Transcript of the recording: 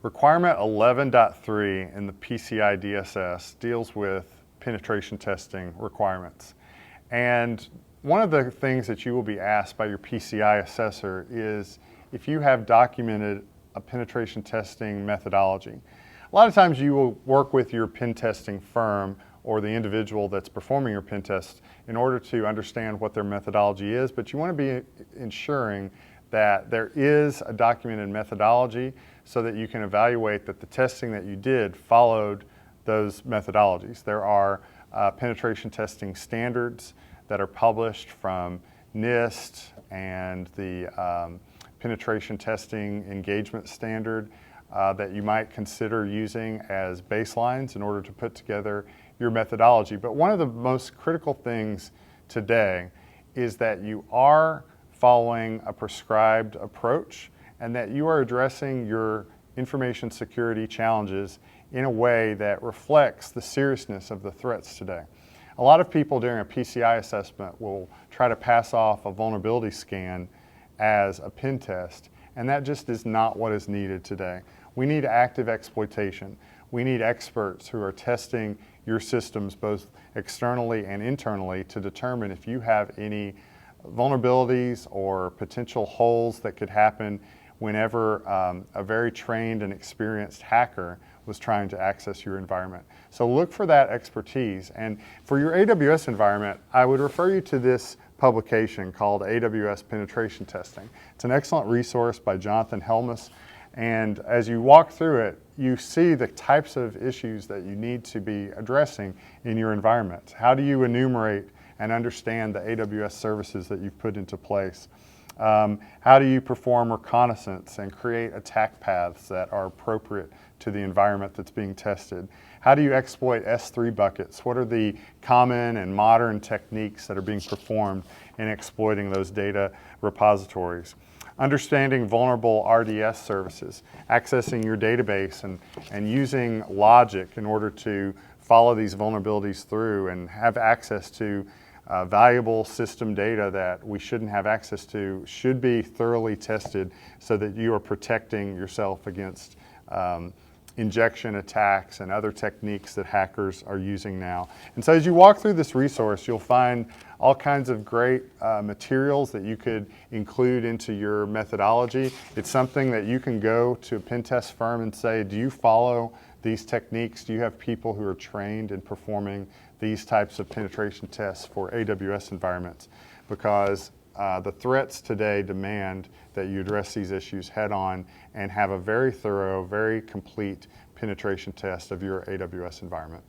Requirement 11.3 in the PCI DSS deals with penetration testing requirements. And one of the things that you will be asked by your PCI assessor is if you have documented a penetration testing methodology. A lot of times you will work with your pen testing firm or the individual that's performing your pen test in order to understand what their methodology is, but you want to be ensuring that there is a documented methodology so that you can evaluate that the testing that you did followed those methodologies. There are penetration testing standards that are published from NIST and the penetration testing engagement standard that you might consider using as baselines in order to put together your methodology. But one of the most critical things today is that you are following a prescribed approach and that you are addressing your information security challenges in a way that reflects the seriousness of the threats today. A lot of people during a PCI assessment will try to pass off a vulnerability scan as a pen test, and that just is not what is needed today. We need active exploitation. We need experts who are testing your systems both externally and internally to determine if you have any vulnerabilities or potential holes that could happen whenever a very trained and experienced hacker was trying to access your environment. So look for that expertise. And for your AWS environment, I would refer you to this publication called AWS Penetration Testing. It's an excellent resource by Jonathan Helmus. And as you walk through it, you see the types of issues that you need to be addressing in your environment. How do you enumerate and understand the AWS services that you've put into place? How do you perform reconnaissance and create attack paths that are appropriate to the environment that's being tested? How do you exploit S3 buckets? What are the common and modern techniques that are being performed in exploiting those data repositories? Understanding vulnerable RDS services, accessing your database and using logic in order to follow these vulnerabilities through and have access to valuable system data that we shouldn't have access to should be thoroughly tested so that you are protecting yourself against injection attacks and other techniques that hackers are using now. And so as you walk through this resource, you'll find all kinds of great materials that you could include into your methodology. It's something that you can go to a pen test firm and say, do you follow these techniques? Do you have people who are trained in performing these types of penetration tests for AWS environments? Because the threats today demand that you address these issues head on and have a very thorough, very complete penetration test of your AWS environment.